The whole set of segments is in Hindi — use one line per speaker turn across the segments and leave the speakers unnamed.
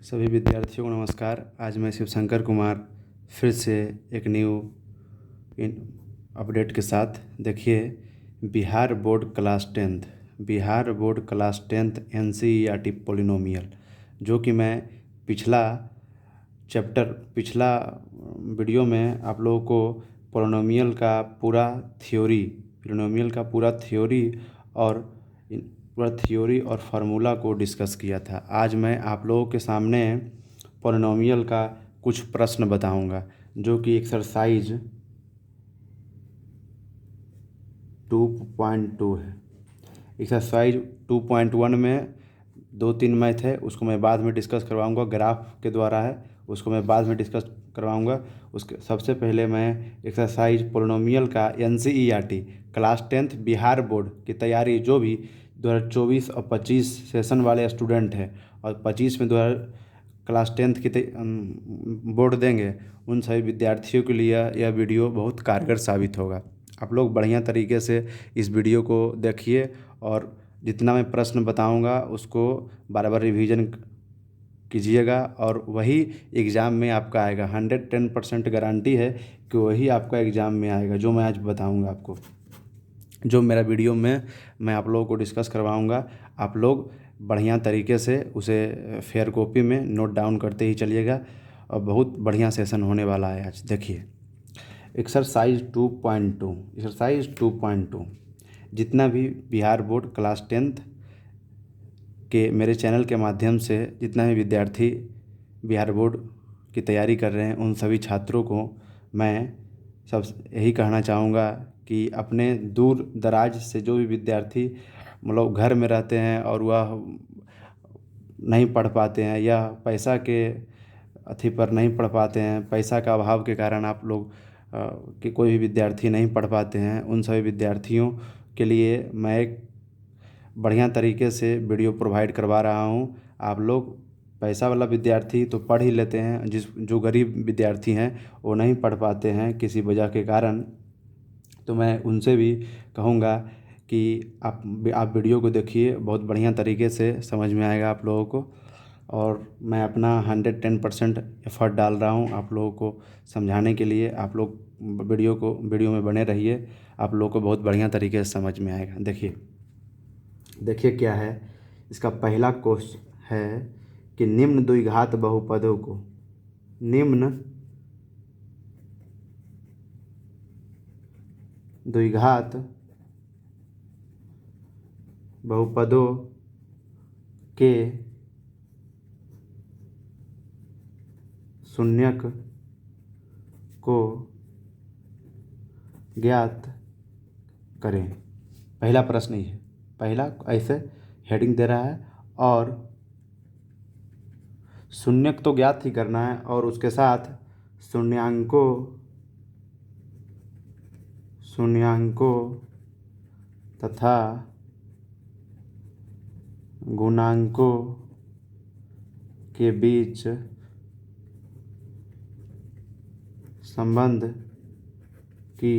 सभी विद्यार्थियों को नमस्कार। आज मैं शिवशंकर कुमार फिर से एक न्यू अपडेट के साथ देखिए Bihar board class tenth NCERT polynomial, जो कि मैं पिछला वीडियो में आप लोगों को पोलिनोमियल का पूरा थ्योरी और फार्मूला को डिस्कस किया था। आज मैं आप लोगों के सामने पोलिनोमियल का कुछ प्रश्न बताऊंगा, जो कि एक्सरसाइज 2.2 है। एक्सरसाइज 2.1 में 2-3 मैथ है, उसको मैं बाद में डिस्कस करवाऊंगा। ग्राफ के द्वारा है, उसको मैं बाद में डिस्कस करवाऊंगा। उसके सबसे पहले मैं एक्सरसाइज पोलिनोमियल का NCERT class 10th Bihar board की तैयारी, जो भी 2024 और 25 सेशन वाले स्टूडेंट हैं और 25 में क्लास 10th की बोर्ड देंगे, उन सभी विद्यार्थियों के लिए यह वीडियो बहुत कारगर साबित होगा। आप लोग बढ़िया तरीके से इस वीडियो को देखिए और जितना मैं प्रश्न बताऊंगा उसको बार बार रिवीजन कीजिएगा और वही एग्ज़ाम में आपका आएगा। 110% गारंटी है कि वही आपका एग्ज़ाम में आएगा, जो मैं आज बताऊंगा आपको, जो मेरा वीडियो में मैं आप लोगों को डिस्कस करवाऊंगा। आप लोग बढ़िया तरीके से उसे फेयर कॉपी में नोट डाउन करते ही चलिएगा और बहुत बढ़िया सेशन होने वाला है आज। देखिए एक्सरसाइज 2.2 जितना भी बिहार बोर्ड क्लास 10th के मेरे चैनल के माध्यम से जितना भी विद्यार्थी बिहार बोर्ड की तैयारी कर रहे हैं, उन सभी छात्रों को मैं सब यही कहना चाहूँगा कि अपने दूर दराज से जो भी विद्यार्थी मतलब घर में रहते हैं और वह नहीं पढ़ पाते हैं या पैसा के अथी पर नहीं पढ़ पाते हैं, पैसा का अभाव के कारण आप लोग कि कोई भी विद्यार्थी नहीं पढ़ पाते हैं, उन सभी विद्यार्थियों के लिए मैं एक बढ़िया तरीके से वीडियो प्रोवाइड करवा रहा हूं। आप लोग पैसा वाला विद्यार्थी तो पढ़ ही लेते हैं, जो गरीब विद्यार्थी हैं वो नहीं पढ़ पाते हैं किसी वजह के कारण, तो मैं उनसे भी कहूँगा कि आप वीडियो को देखिए, बहुत बढ़िया तरीके से समझ में आएगा आप लोगों को। और मैं अपना 110% एफर्ट डाल रहा हूँ आप लोगों को समझाने के लिए। आप लोग वीडियो में बने रहिए, आप लोगों को बहुत बढ़िया तरीके से समझ में आएगा। देखिए क्या है। इसका पहला क्वेश्चन है कि निम्न द्विघात बहुपदों के शून्यक को ज्ञात करें। पहला प्रश्न ही है, पहला ऐसे हेडिंग दे रहा है और शून्यक तो ज्ञात ही करना है और उसके साथ शून्यांकों तथा गुणांकों के बीच संबंध की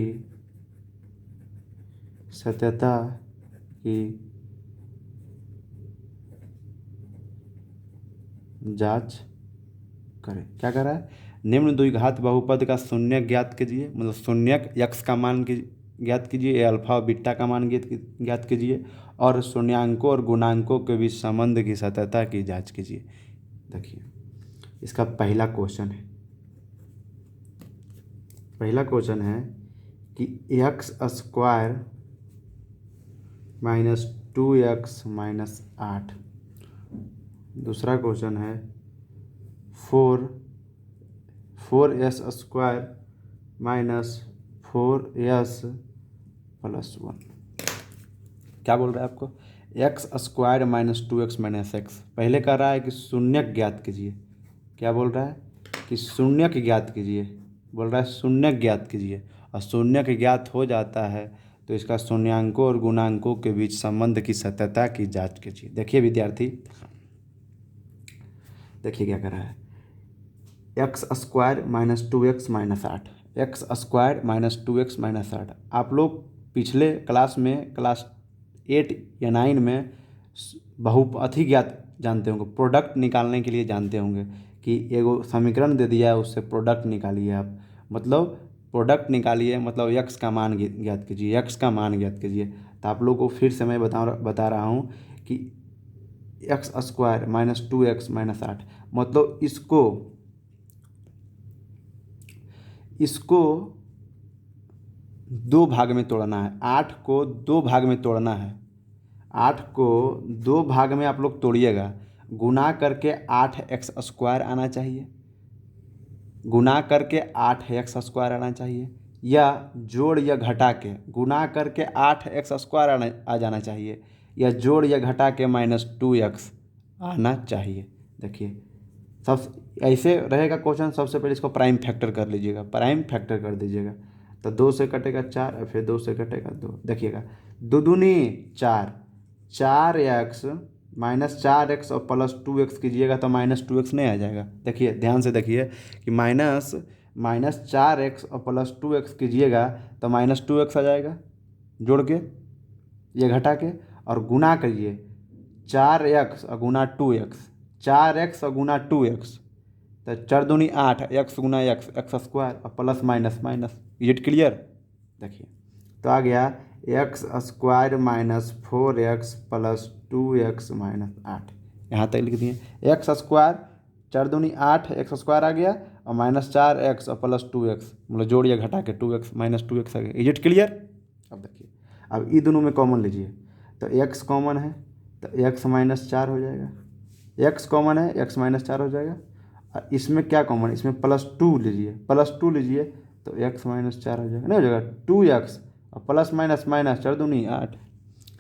सत्यता की जांच करें। क्या कर रहा है? निम्न द्विघात बहुपद का शून्यक ज्ञात कीजिए, मतलब शून्यक x का मान ज्ञात कीजिए, अल्फा और बीटा का मान ज्ञात कीजिए और शून्यांकों और गुणांकों के बीच संबंध की सत्यता की जांच कीजिए। देखिए इसका पहला क्वेश्चन है कि x² माइनस 2x माइनस 8। दूसरा क्वेश्चन है 4s² माइनस 4s प्लस 1। क्या बोल रहा है आपको? x² minus 2x minus x। पहले कह रहा है कि शून्यक ज्ञात कीजिए। क्या बोल रहा है? कि शून्यक ज्ञात कीजिए। बोल रहा है शून्यक ज्ञात कीजिए, और शून्यक ज्ञात हो जाता है तो इसका शून्यांकों और गुणांकों के बीच संबंध की सत्यता की जांच कीजिए। देखिए विद्यार्थी, देखिए क्या कर रहा है। x² minus 2x minus 8, x² minus 2x minus 8। आप लोग पिछले क्लास में क्लास 8 या 9 में जानते होंगे, प्रोडक्ट निकालने के लिए जानते होंगे कि एगो समीकरण दे दिया है उससे प्रोडक्ट निकालिए आप, मतलब प्रोडक्ट निकालिए, मतलब यक्स का मान ज्ञात कीजिए, यक्स का मान ज्ञात कीजिए। तो आप लोग को फिर से मैं बता रहा हूँ कि x square minus 2x minus 8, मतलब इसको दो भाग में तोड़ना है, 8 को दो भाग में तोड़ना है, 8 को दो भाग में आप लोग तोड़िएगा, गुना करके 8x स्क्वायर आना चाहिए, गुना करके 8x स्क्वायर आना चाहिए, या जोड़ या घटा के गुना करके 8x स्क्वायर आ जाना चाहिए, या जोड़ या घटा के -2x आना चाहिए। देखिए सब ऐसे रहेगा क्वेश्चन। सबसे पहले इसको प्राइम फैक्टर कर लीजिएगा, प्राइम फैक्टर कर दीजिएगा, तो 2 से कटेगा 4 और फिर 2 से कटेगा 2। देखिएगा 2 दूनी 4, 4x -4x और +2x कीजिएगा तो -2x नहीं आ जाएगा। देखिए ध्यान से देखिए कि -4x और +2x कीजिएगा तो -2x आ जाएगा जोड़ के, ये घटा के, और गुना करिए 4x और गुना 2x, 4x और गुना 2x, तो 4 दूनी 8, x गुना x स्क्वायर और plus minus minus, it clear. देखिए तो आ गया एक्स स्क्वायर -4x + 2x - 8, यहाँ तक लिख दिए। एक्स स्क्वायर 4 दूनी 8 एक्स स्क्वायर आ गया, और -4x और +2x, मतलब जोड़िए घटा के 2x -2x आ गया, इट क्लियर। अब देखिए, अब ये दोनों में कॉमन लीजिए, तो x कॉमन है तो x -4 हो जाएगा, x कॉमन है x -4 हो जाएगा, और इसमें क्या कॉमन है, इसमें +2 लीजिए, +2 लीजिए तो x -4 हो जाएगा, नहीं हो जाएगा 2x और प्लस माइनस माइनस 4 दूनी 8।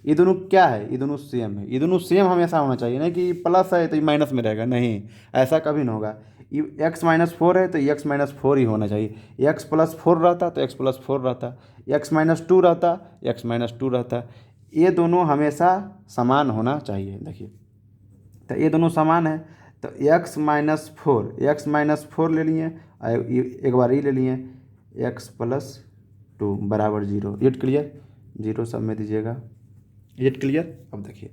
ये दोनों क्या है, ये दोनों सेम है, ये दोनों सेम हमेशा होना चाहिए, नहीं कि प्लस है तो ये माइनस में रहेगा, नहीं, ऐसा कभी नहीं होगा। ये x -4 है तो x -4 ही होना चाहिए, x +4 रहता तो x +4 रहता, x -2 रहता x -2 रहता, ये दोनों हमेशा समान होना चाहिए। देखिए तो ये दोनों समान है, तो x -4 ले लिए, एक बार ये ले लिए, x +2 बराबर 0, इट क्लियर, 0 सब में दीजिएगा, इट क्लियर। अब देखिए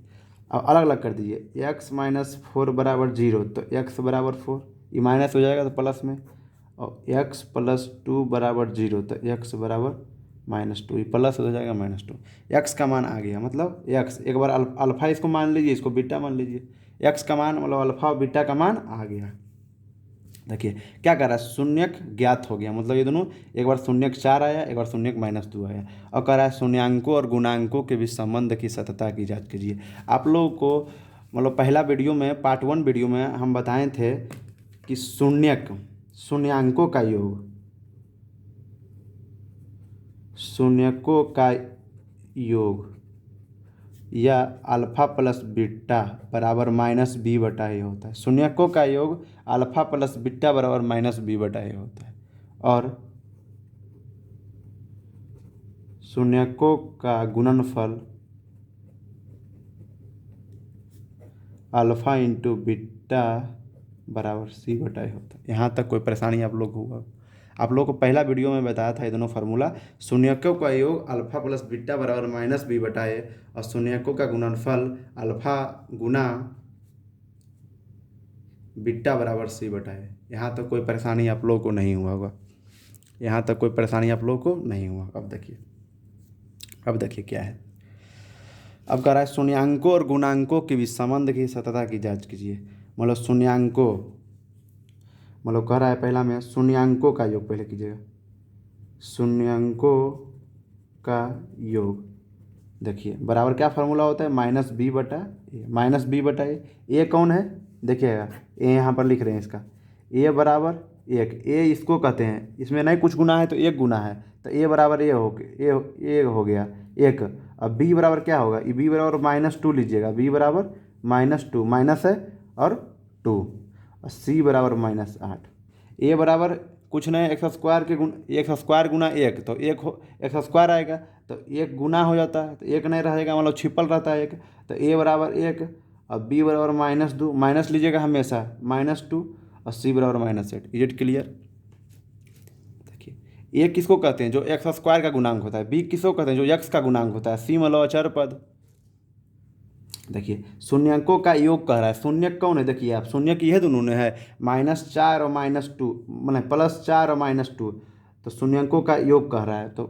अब अलग अलग कर दीजिए, x -4 बराबर 0 तो x बराबर 4, ये माइनस हो जाएगा तो प्लस में, और x +2 बराबर 0 तो x बराबर -2, ये प्लस हो जाएगा -2, x का मान आ गया, मतलब x, एक बार अल्फा इसको मान लीजिए, इसको बीटा मान लीजिए, x का मान मतलब अल्फा और बीटा का मान आ गया। देखिए क्या कर रहा है, शून्यक ज्ञात हो गया, मतलब ये दोनों, एक बार शून्यक 4 आया, एक बार शून्यक -2 आया, और कह रहा है शून्यांकों और गुणांकों के बीच संबंध की सततता की जांच कीजिए। आप लोगों को मतलब पहला वीडियो में, पार्ट 1 वीडियो में हम बताए थे कि शून्यांकों का योग, शून्यकों का योग या अल्फा प्लस बीटा बराबर -b/a होता है, शून्यकों का योग अल्फा प्लस बीटा बराबर -b/a होता है, और शून्यकों का गुणनफल अल्फा इंटू बीटा बराबर c/a होता है। यहाँ तक कोई परेशानी आप लोग होगा, आप लोगों को पहला वीडियो में बताया था ये दोनों फार्मूला, शून्यकों का योग अल्फा प्लस बीटा बराबर -b/a, और शून्यकों का गुणनफल अल्फा गुना बीटा बराबर c/a। यहाँ तक कोई परेशानी आप लोगों को नहीं हुआ होगा, यहाँ तक कोई परेशानी आप लोगों को नहीं हुआ। अब देखिए क्या है, अब कह रहा है शून्यांकों और गुणांकों के बीच संबंध की सततता की जांच कीजिए। मतलब शून्यांकों, मतलब कह रहा है पहला में शून्यांकों का योग पहले कीजिएगा, शून्यांकों का योग, देखिए बराबर क्या फार्मूला होता है, -b/a, ए कौन है, देखिएगा ए यहाँ पर लिख रहे हैं इसका, ए बराबर 1, ए इसको कहते हैं, इसमें नहीं कुछ गुना है तो 1 गुना है, तो ए बराबर ए हो गया 1। अब बी बराबर क्या होगा, ये बी बराबर -2 लीजिएगा, बी बराबर -2, माइनस है और 2, और सी बराबर -8, ए बराबर कुछ नहीं, एक्स स्क्वायर के गुना 1, तो एक्स स्क्वायर आएगा, तो 1 गुना हो जाता है, तो 1 नहीं रहेगा, मतलब छिपल रहता है 1, तो ए बराबर 1, और बी बराबर -2, माइनस लीजिएगा हमेशा, -2, और सी बराबर -8, इट क्लियर। देखिए ए किसको कहते हैं, जो एक्स स्क्वायर का गुणांक होता है, बी किसको कहते हैं, जो एक्स का गुणांक होता है, सी मतलब अचर पद, देखिए शून्यकों का योग कह रहा है। शून्यक कौन है? देखिए आप, शून्यक ये दोनों ने है, -4 और -2, मैंने +4 और -2, तो शून्यकों का योग कह रहा है, तो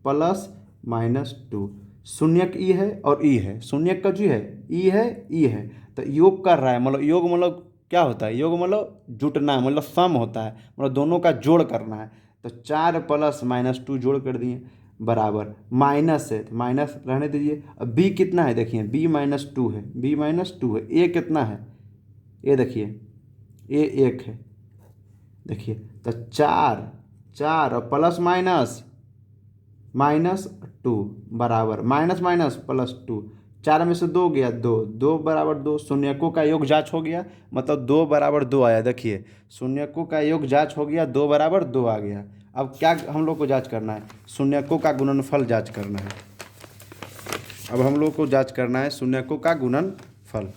+-2। शून्यक ई है और ई है, शून्यक का जो है ई है, ई है, तो योग कर रहा है, मतलब योग मतलब क्या होता है? योग मतलब जुटना, मतलब सम होता है, मतलब दोनों का जोड़ करना है। तो 4 + -2 जोड़ कर दिए, बराबर माइनस है तो माइनस रहने दीजिए। अब बी कितना है? देखिए b-2 है, b-2 है। ए कितना है? ए देखिए, ए 1 है। देखिए तो 4 4 और प्लस माइनस -2 बराबर माइनस माइनस +2। 4 में से 2 गया, 2 2 बराबर 2। शून्यकों का योग जाँच हो गया, मतलब 2 बराबर 2 आया। देखिए शून्यकों का योग जाँच हो गया, 2 बराबर 2 आ गया। अब क्या हम लोग को जाँच करना है? शून्यकों का गुणनफल जाँच करना है। अब हम लोग को जाँच करना है शून्यकों का गुणनफल।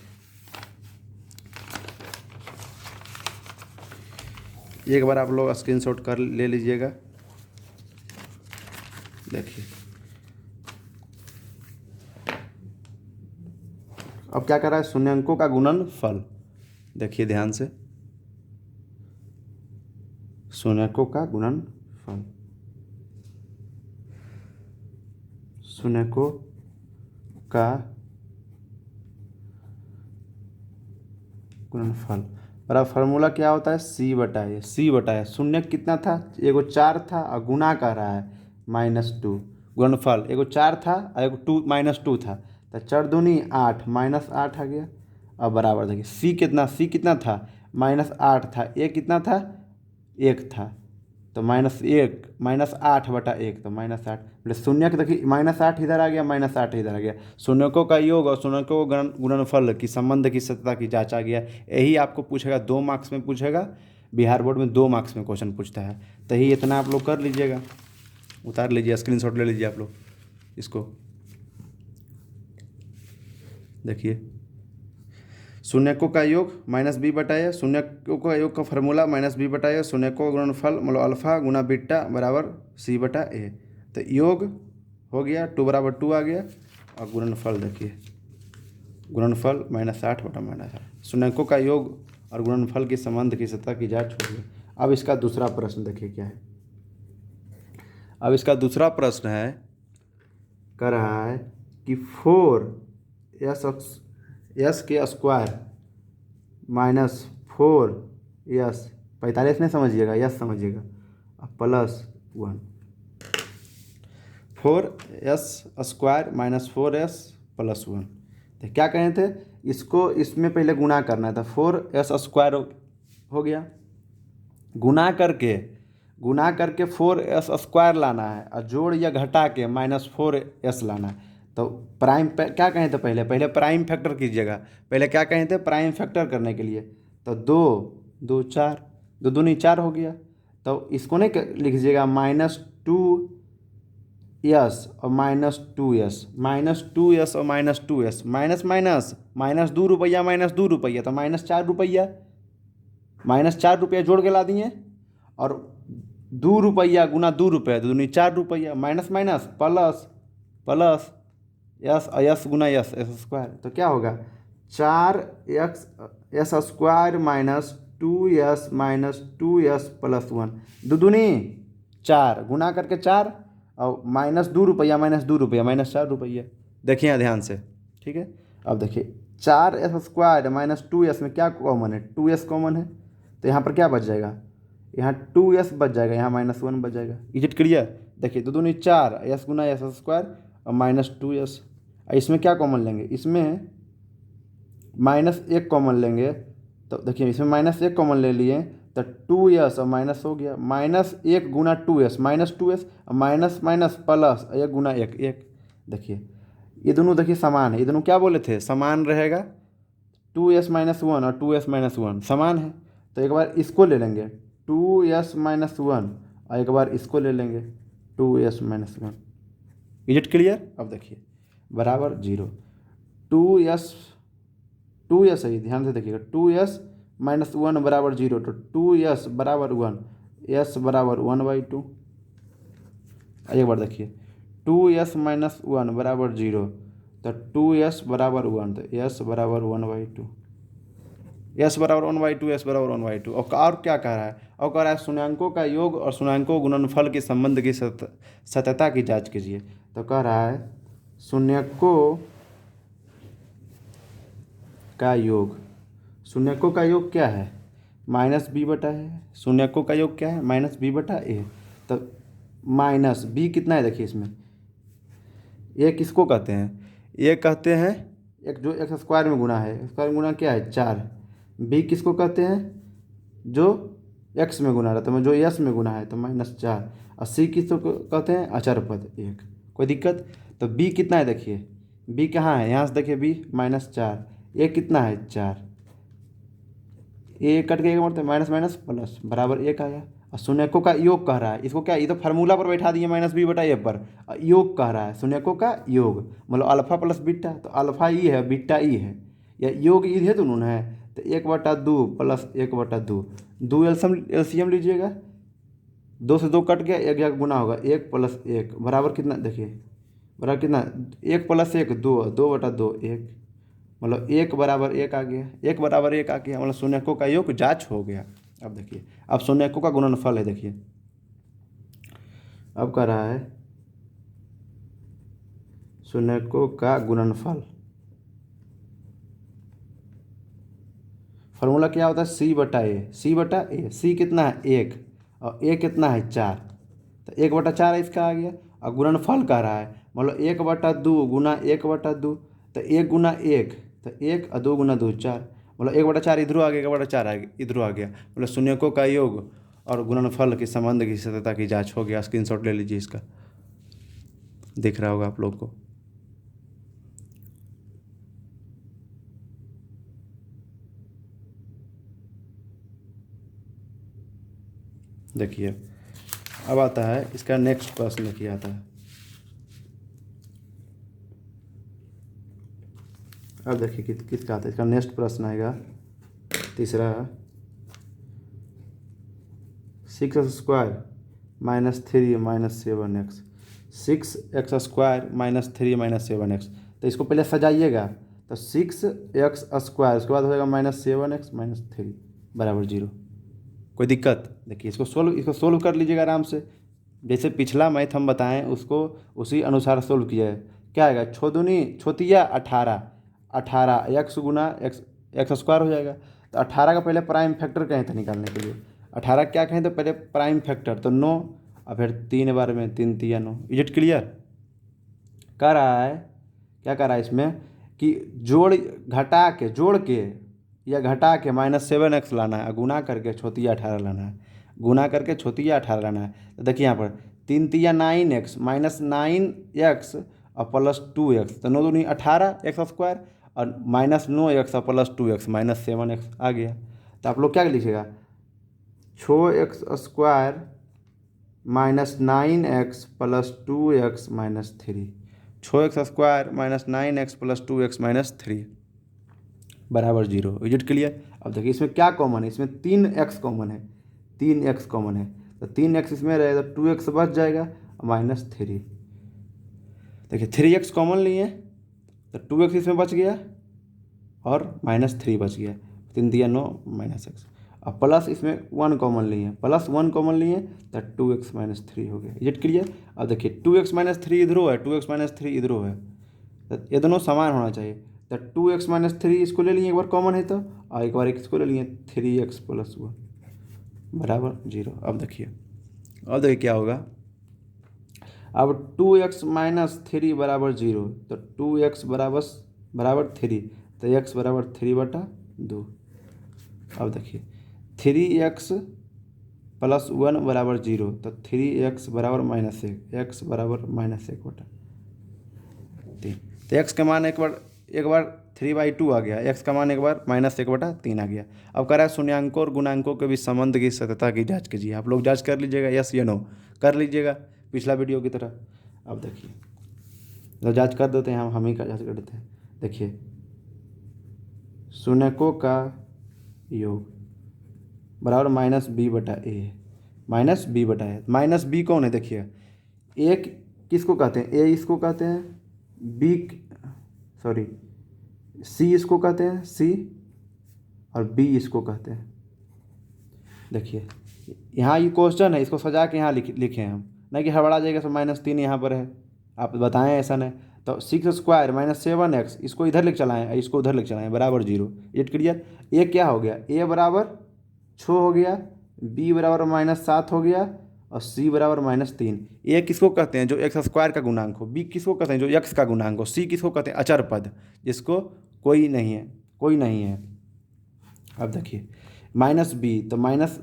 एक बार आप लोग स्क्रीनशॉट कर ले लीजिएगा। देखिए अब क्या कर रहा है? शून्यकों का गुणनफल। देखिए ध्यान से, शून्यकों का गुणनफल, शून्यकों का गुणनफल। और अब फार्मूला क्या होता है? c/a। c/a शून्यक कितना था? एगो 4 था और गुना कर रहा है -2। गुणनफल एगो 4 था और एगो -2 था, तो 4 दूनी 8, -8 आ गया। अब बराबर देखिए c कितना था? -8 था। ए कितना था? 1 था, तो -1 -8/1, तो -8। मतलब शून्य के देखिए -8 इधर आ गया, -8 इधर आ गया। शून्यकों का योग और शून्यकों का गुणनफल की संबंध की सत्यता की जांचा गया। यही आपको पूछेगा, 2 मार्क्स में पूछेगा। बिहार बोर्ड में 2 मार्क्स में क्वेश्चन पूछता है। तो यही इतना आप लोग कर लीजिएगा, उतार लीजिए, स्क्रीनशॉट ले लीजिए आप लोग इसको। देखिए शून्यकों का योग -b/a, शून्यकों का योग का फार्मूला -b/a, शून्यकों का गुणनफल मतलब अल्फा गुना बीटा बराबर c/a। तो योग हो गया, 2 बराबर 2 आ गया। और गुणनफल देखिए, गुणनफल -8/-8। शून्यकों का योग और गुणनफल के संबंध की सत्ता की जांच हो गई। अब इसका दूसरा प्रश्न देखिए क्या है। अब इसका दूसरा प्रश्न है, कह रहा है कि 4s के स्क्वायर -4s, 45 नहीं समझिएगा, यस समझिएगा, +1। 4s² -4s +1। तो क्या कहे थे? इसको इसमें पहले गुना करना था। 4s² हो गया, गुना करके 4s² लाना है, और जोड़ या घटा के -4s लाना है। तो प्राइम क्या कहें थे? पहले प्राइम फैक्टर कीजिएगा। पहले क्या कहें थे? प्राइम फैक्टर करने के लिए। तो 2 2 4, 2 दूनी 4 हो गया। तो इसको नहीं लिखिएगा -2s और -2s, -2s और -2s, माइनस माइनस -2 रुपया, -2 रुपया, तो -4 रुपया, -4 रुपया जोड़ के ला दिए। और 2 रुपया गुना 2 रुपया, 2 दूनी 4 रुपया, minus minus plus plus, S S गुना यस, s²। तो क्या होगा? 4s² -2s 2s +1, 2 दूनी 4, गुना करके 4, और -2 रुपया, -2 रुपया, -4 रुपया। देखिए यहाँ ध्यान से, ठीक है। अब देखिए 4s² -2s में क्या कॉमन है? 2s कॉमन है, तो यहाँ पर क्या बच जाएगा? यहाँ 2s बच जाएगा, यहाँ -1 बच जाएगा। Is it clear? देखिए 2 दूनी 4, s गुना s² और -2s। इसमें क्या कॉमन लेंगे? इसमें -1 कॉमन लेंगे, तो देखिए इसमें -1 कॉमन ले लिए, तो 2s और माइनस हो गया, -1 गुना 2s, -2s और माइनस माइनस प्लस 1 गुना 1 1। देखिए ये दोनों देखिए समान है, ये दोनों क्या बोले थे? समान रहेगा। 2s -1 और 2s -1 समान है, तो एक बार इसको ले लेंगे 2s -1, और एक बार इसको ले लेंगे 2s -1। Is it clear? अब देखिए बराबर 0, 2s है, ध्यान से देखिएगा, 2s -1 बराबर 0, तो 2s बराबर 1, s बराबर 1/2। एक बार देखिए 2s -1 बराबर 0, तो 2s बराबर 1, तो s बराबर 1/2, s बराबर 1/2, s बराबर 1/2। और क्या कह रहा है? और कह रहा है शून्याङ्कों का योग और शून्याङ्कों गुणनफल के संबंध की सत्यता की जांच कीजिए। तो कह रहा है शून्यकों का योग, शून्यकों का योग क्या है? -b/a है। शून्यकों का योग क्या है? -b/a। तो माइनस b कितना है देखिए इसमें, ये किसको कहते हैं? ये कहते हैं एक जो एक्स स्क्वायर में गुना है, स्क्वायर में गुना क्या है? 4। b किसको कहते हैं? जो x में गुना रहता है, जो s में गुना है, तो -4। और c किसको कहते हैं? अचर पद 1। कोई दिक्कत? तो b कितना है देखिए, b कहाँ है? यहाँ से देखिए b -4, a कितना है? 4। ए कट के एक मतलब माइनस माइनस प्लस बराबर 1 आ गया। और शून्यकों का योग कह रहा है, इसको क्या, ये तो फार्मूला पर बैठा दिए -b/a पर। योग कह रहा है शून्यकों का योग, मतलब अल्फा प्लस बीटा, तो अल्फा ई है बीटा ई है, या योग ई है दोनों है। तो 1/2 प्लस 1/2, 2 एलसीएम लीजिएगा, 2 से 2 कट गया, एक जगह गुना होगा, 1 + 1 बराबर कितना देखिए, बराबर कितना? 1 + 1 2, 2/2 1, मतलब 1 बराबर 1 आ गया, 1 बराबर 1 आ गया, मतलब शून्यकों का योग जांच हो गया। अब देखिए, अब शून्यकों का गुणनफल है देखिए, अब कह रहा है शून्यकों का गुणनफल। फार्मूला क्या होता है? c/a, c/a। c कितना है? 1, और a कितना है? 4, तो 1/4 इसका आ गया। और गुणनफल कह रहा है, मतलब 1/2 गुना 1/2, तो 1 गुना 1, तो 1 और 2 गुना 2 4, मतलब 1/4 इधरों आ गया, 1/4 आ गया, इधरों आ गया, मतलब शून्यकों का योग और गुणनफल के संबंध की सत्यता की जांच हो गया। स्क्रीनशॉट ले लीजिए इसका, दिख रहा होगा आप लोग को। देखिए अब आता है इसका नेक्स्ट प्रश्न क्या आता है। अब देखिए किसका आता है, इसका नेक्स्ट प्रश्न आएगा तीसरा, 6x² - 3 - 7x, 6x² - 3 - 7x। तो इसको पहले सजाइएगा, तो 6x², उसके बाद हो जाएगा -7x - 3 बराबर 0। कोई दिक्कत? देखिए इसको सोल्व कर लीजिएगा आराम से, जैसे पिछला मैथ हम बताएं उसको उसी अनुसार सोल्व किया है। क्या आएगा? छोदुनी छोतिया 18, 18 x गुना x² हो जाएगा। तो 18 का पहले प्राइम फैक्टर कहें थे निकालने के लिए, 18 क्या कहें तो पहले प्राइम फैक्टर, तो 9, और फिर 3 बार में 3 तिया 9। Is it clear? कह रहा है, क्या कह रहा है इसमें कि जोड़ के या घटा के -7x लाना है, गुना करके छोतिया 18 लाना है, गुना करके छोतिया 18 लाना है। तो देखिए यहाँ पर 3 तिया 9x, -9x और +2x, तो 9 दूनी 18 x² और -9x और +2x -7x आ गया। तो आप लोग क्या लिखिएगा? 6x² -9x + 2x - 3, 6x² -9x + 2x - 3 बराबर 0। Is it clear? अब देखिए इसमें क्या कॉमन है, इसमें 3x कॉमन है, 3x कॉमन है, तो 3x इसमें रहेगा, 2x बच जाएगा -3। देखिए 3x कॉमन लिए तो 2x इसमें बच गया और -3 बच गया, 3 दिया 9 -x। अब प्लस इसमें 1 कॉमन लिए, +1 कॉमन लिए तो 2x - 3 हो गया। Is it clear? अब देखिए 2x - 3 इधरों है, 2x - 3 इधरों है, तो ये दोनों समान होना चाहिए। तो 2x - 3 इसको ले लिए एक बार कॉमन है तो, और एक बार इसको ले लिए 3x + 1 बराबर 0। अब देखिए क्या होगा, अब 2x - 3 बराबर 0, तो 2x बराबर 3, तो x बराबर 3/2। अब देखिए 3x + 1 बराबर 0, तो 3x बराबर -1, x बराबर -1/3। तो x का मान एक बार 3/2 आ गया, x का मान एक बार -1/3 आ गया। अब कह रहा है शून्याङ्कों और गुणाङ्कों के बीच संबंध की सत्यता की जांच कीजिए। आप लोग जांच कर लीजिएगा, यस या नो कर लीजिएगा पिछला वीडियो की तरह। अब देखिए तो जांच कर देते हैं, हम ही का जांच कर देते हैं। देखिए शून्यकों का योग बराबर -b/a है, -b/a कौन है? देखिए एक किसको कहते हैं? a इसको कहते हैं, b सॉरी सी इसको कहते हैं, सी, और बी इसको कहते हैं। देखिए यहाँ ये क्वेश्चन है, इसको सजा के यहाँ लिखे हैं हम, नहीं कि हड़बड़ा जाएगा। तो -3 यहाँ पर है, आप बताएं ऐसा नहीं। तो 6² - 7x इसको इधर लेके चलाएं, इसको उधर लेके चलाएं, बराबर 0। It clear. ए क्या हो गया, ए बराबर 6 हो गया, बी बराबर -7 हो गया, और सी बराबर -3। ए किसको कहते हैं, जो x² का गुणांक हो। बी किसको कहते हैं, जो x का गुणांक हो। सी किसको कहते हैं, अचर पद, जिसको कोई नहीं है। अब देखिए -b, तो माइनस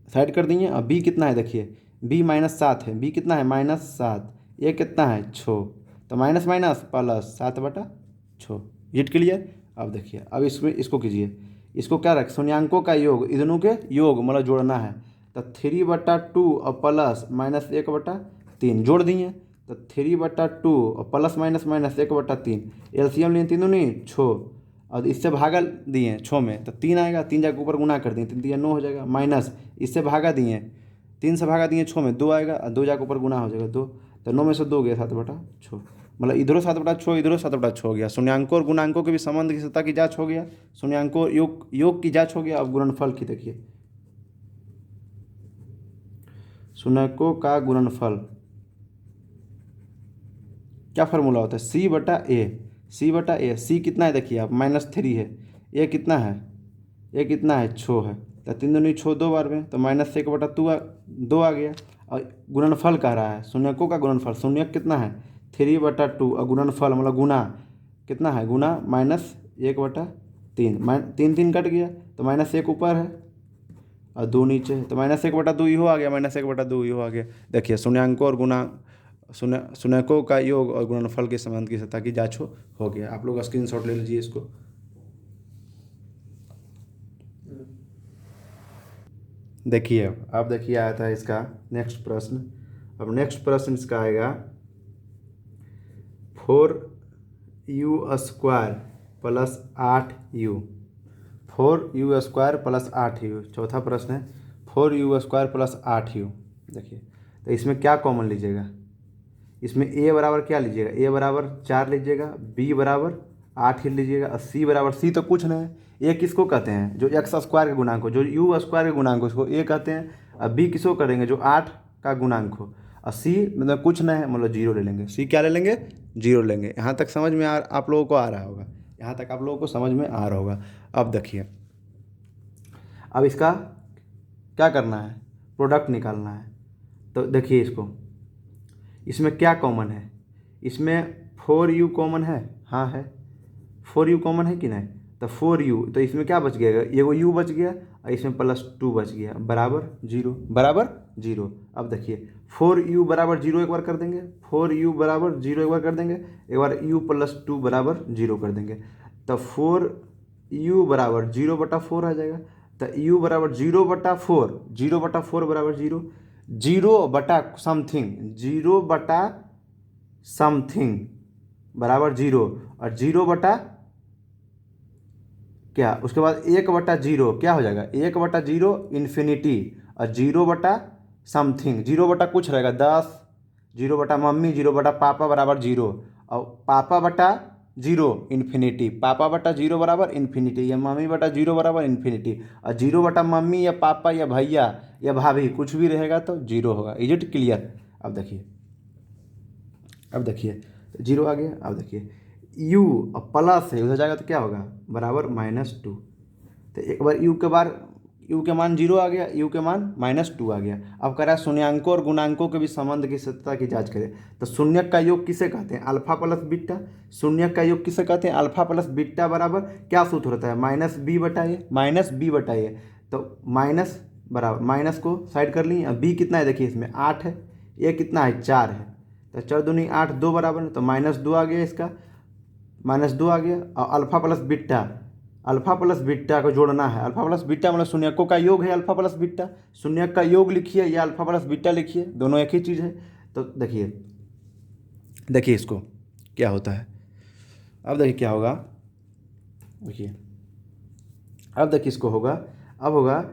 साइड कर दिए। अब बी कितना है, देखिए बी -7 है, बी कितना है -7, ए कितना है 6, तो minus minus plus 7/6। It clear. अब देखिए अब इसमें इसको कीजिए, इसको क्या रख, शून्यांकों का योग, इन दोनों के योग मतलब जोड़ना है। तो 3/2 और प्लस -1/3 जोड़ दिए। तो 3/2 और प्लस -1/3 एलसीएम लिए 3 दूनी 6, और इससे भागा दिए 6 में, तो 3 आएगा, 3 जाके ऊपर गुना कर दिए, 3 3 9 हो जाएगा, माइनस इससे भागा दिए, 3 से भागा दिए 6 में, 2 आएगा, और 2 जाके ऊपर गुना हो जाएगा 2, तो 9 में से 2 गया 7/6, मतलब इधरों 7/6 इधरों 7/6 हो गया। शून्यांकों और गुणांकों के भी संबंध की सत्ता की जांच हो गया, शून्यांकों योग की जांच हो गया। अब गुणनफल की देखिए, शून्यकों का गुणनफल क्या फार्मूला होता है, C/A। सी कितना है देखिए आप, -3 है, ए कितना है 6 है, तो 3 दूनी 6 2 बार में, तो -1/2 आ गया। और गुणनफल कह रहा है, शून्यकों का गुणनफल, शून्यक कितना है 3/2, और गुणनफल मतलब गुना कितना है, गुना -1/3, 3 3 कट गया, तो -1 ऊपर है और 2 नीचे है, तो -1/2 इहो आ गया, -1/2 इहो आ गया। देखिए शून्यांकों और शून्यकों का योग और गुणनफल के संबंध की सत्ता की जांच हो गया। आप लोग स्क्रीनशॉट ले लीजिए इसको। देखिए अब देखिए आया था इसका नेक्स्ट प्रश्न। अब नेक्स्ट प्रश्न इसका आएगा 4u² + 8u, 4u² + 8u। चौथा प्रश्न है 4u² + 8u। देखिए तो इसमें क्या कॉमन लीजिएगा, इसमें a बराबर क्या लीजिएगा, a बराबर 4 लीजिएगा, b बराबर 8 ही लीजिएगा, और c बराबर, c तो कुछ नहीं है, a किसको कहते हैं, जो x² के गुणांक हो, जो u² के गुणांक हो उसको a कहते हैं, और b किसको करेंगे, जो 8 का गुणांक हो, और c मतलब कुछ नहीं है, मतलब 0 ले लेंगे। c क्या ले लेंगे, 0 लेंगे। यहाँ तक समझ में आप लोगों को आ रहा होगा, यहाँ तक आप लोगों को समझ में आ रहा होगा। अब देखिए अब इसका क्या करना है, प्रोडक्ट निकालना है। तो देखिए इसमें क्या कॉमन है, इसमें 4u कॉमन है, हाँ है, 4u कॉमन है कि नहीं, तो 4u, तो इसमें क्या बच गया, ये वो u बच गया, और इसमें +2 बच गया, बराबर 0। अब देखिए 4u = 0 एक बार कर देंगे, 4u = 0 एक बार कर देंगे, एक बार u + 2 = 0 कर देंगे, तो 4u = 0/4 आ जाएगा। तो u = 0/4, 0/4 = 0, 0/समथिंग बराबर 0, और 0 क्या, उसके बाद 1/0 क्या हो जाएगा, 1/0 इन्फिनिटी, और 0/समथिंग, 0 कुछ रहेगा 10, 0/मम्मी, 0/पापा बराबर 0, और पापा/0 इन्फिनिटी, पापा/0 बराबर इन्फिनिटी, या मम्मी/0 बराबर इन्फिनिटी, और 0/मम्मी या पापा या भैया या भाभी कुछ भी रहेगा तो 0 होगा। Is it clear. अब देखिए 0 आ गया। अब देखिए u और प्लस है, उधर जाएगा तो क्या होगा, बराबर -2। तो एक बार u के मान 0 आ गया, u के मान -2 आ गया। अब कह रहा है शून्यांकों और गुणांकों के भी संबंध की सत्यता की जांच करें। तो शून्यक का योग किसे कहते हैं, अल्फा + बीटा। शून्यक का योग किसे कहते हैं, अल्फा + बीटा बराबर क्या सूत्र होता है, -b/a। तो माइनस बराबर, माइनस को साइड कर लिए। अब b कितना है देखिए, इसमें 8 है, a कितना है 4 है, तो 4 दूनी 8, 2 बराबर, तो -2 आ गया, इसका -2 आ गया। और अल्फा प्लस बीटा को जोड़ना है। अल्फा प्लस बीटा मतलब शून्यकों का योग है, अल्फा प्लस बीटा, शून्यक का योग लिखिए या अल्फा प्लस बीटा लिखिए, दोनों एक ही चीज़ है। तो देखिए इसको क्या होता है। अब देखिए क्या होगा, देखिए अब देखिए इसको होगा, अब होगा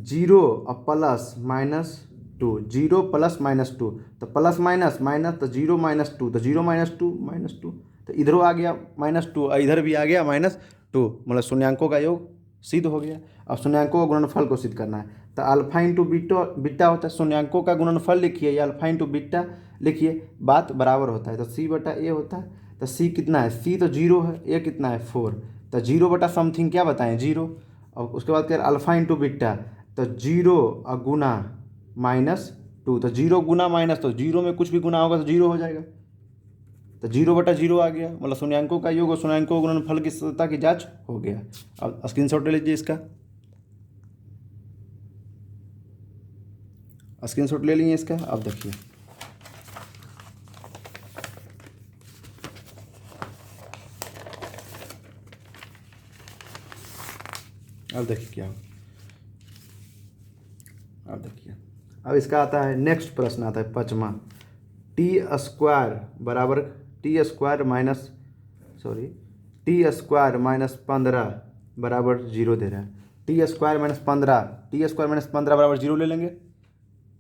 0 और +-2, 0 + -2, तो प्लस माइनस माइनस, तो 0 - 2, तो 0 - 2 -2, तो इधरों आ गया -2 और इधर भी आ गया -2, मतलब शून्यांकों का योग सिद्ध हो गया। अब शून्यांकों का गुणनफल को सिद्ध करना है, तो अल्फा इंटू बीटा होता है, शून्यांकों का गुणनफल लिखिए या अल्फा इंटू बीटा लिखिए, बात बराबर होता है। तो C/A होता है, तो C कितना है, C तो 0 है, A कितना है 4, तो 0/समथिंग क्या बताएं 0। और उसके बाद क्या अल्फा इंटू बीटा, तो 0 और गुना -2, तो 0 गुना माइनस, तो 0 में कुछ भी गुना होगा तो 0 हो जाएगा, तो 0/0 आ गया, मतलब शून्यांकों का योग और शून्यांकों का गुणनफल की सत्यता की जांच हो गया। अब स्क्रीनशॉट ले लीजिए, इसका स्क्रीनशॉट ले लीजिए इसका। अब देखिए, अब देखिए क्या हो, अब देखिए, अब इसका आता है नेक्स्ट प्रश्न आता है 5वां, t² बराबर t² -15 बराबर 0 दे रहा है। t² -15 बराबर 0 ले लेंगे,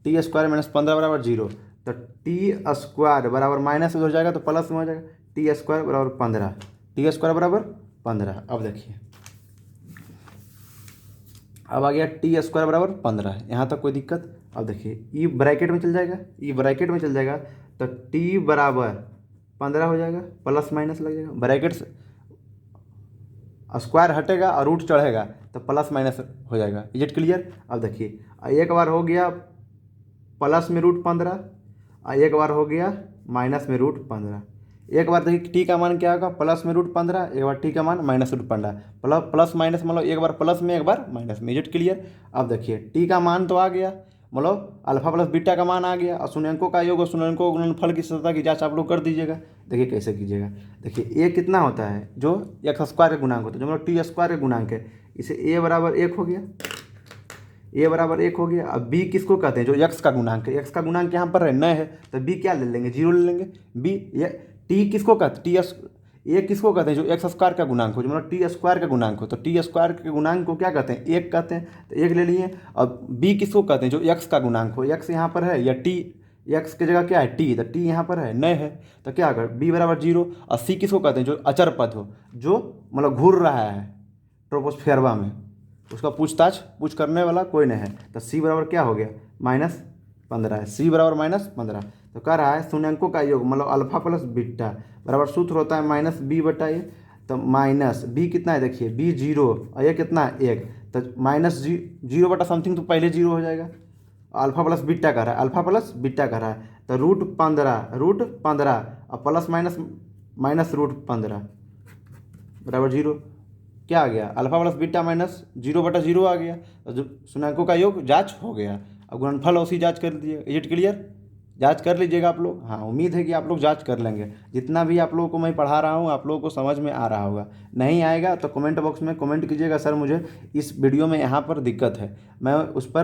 t² -15 बराबर 0, तो t² बराबर माइनस में हो जाएगा तो प्लस में हो जाएगा, t² बराबर 15, t² बराबर 15। अब देखिए, अब आ गया t² बराबर 15, यहाँ तक कोई दिक्कत। अब देखिए, ई ब्रैकेट में चल जाएगा, ई ब्रैकेट में चल जाएगा, तो t बराबर 15 हो जाएगा, प्लस माइनस लग जाएगा, ब्रैकेट से स्क्वायर हटेगा और रूट चढ़ेगा तो प्लस माइनस हो जाएगा। Is it clear. अब देखिए, एक बार हो गया प्लस में √15 और एक बार हो गया माइनस में √15। एक बार देखिए टी का मान क्या होगा, प्लस में √15, एक बार टी का मान -√15, प्लस माइनस मतलब एक बार प्लस में एक बार माइनस में। Is it clear. अब देखिए, टी का मान तो आ गया, मतलब अल्फा प्लस बीटा का मान आ गया, और शून्यांकों का योग और शून्यांकों गुणनफल की सत्यता की जांच आप लोग कर दीजिएगा। देखिए कैसे कीजिएगा, देखिए ए कितना होता है, जो x² का गुणांक होता है, जो मतलब t² का गुणांक है, इसे a बराबर 1 हो गया, a बराबर 1 हो गया। अब b किसको कहते हैं, जो x का गुणांक है, x का गुणांक यहाँ पर है न है, तो b क्या ले लेंगे, 0 ले लेंगे। b t किसको कहते हैं, a किसको कहते हैं, जो x² का गुणांक हो, जो मतलब t² का गुणांक हो, तो t² के गुणांक को क्या कहते हैं, 1 कहते हैं, तो 1 ले लिए। अब b किसको कहते हैं, जो x का गुणांक हो, x यहाँ पर है, या t x की जगह क्या है t, तो t यहाँ पर है न है, तो क्या अगर b बराबर 0। और c किसको कहते हैं, जो अचर पद हो, जो मतलब घूर रहा है ट्रोपोस्फेरवा में, उसका पूछ करने वाला कोई नहीं है, तो c बराबर क्या हो गया, -15 है, c बराबर -15। तो कह रहा है शून्यांकों का योग मतलब अल्फा प्लस बीटा बराबर सूत्र होता है -b/a, तो माइनस b कितना है, देखिए b 0 और ये कितना है 1, तो -0/समथिंग तो पहले 0 हो जाएगा। अल्फा प्लस बीटा कह रहा है, अल्फा प्लस बीटा कह रहा है, तो √15 और प्लस माइनस -√15 बराबर 0। क्या आ गया, अल्फा प्लस बीटा -0/0 आ गया, तो जो शून्यांकों का योग जांच हो गया। अब गुणनफल उसी जांच कर दीजिए। Is it clear. जांच कर लीजिएगा आप लोग। हाँ, उम्मीद है कि आप लोग जांच कर लेंगे। जितना भी आप लोगों को मैं पढ़ा रहा हूँ आप लोगों को समझ में आ रहा होगा। नहीं आएगा तो कमेंट बॉक्स में कमेंट कीजिएगा, सर मुझे इस वीडियो में यहाँ पर दिक्कत है, मैं उस पर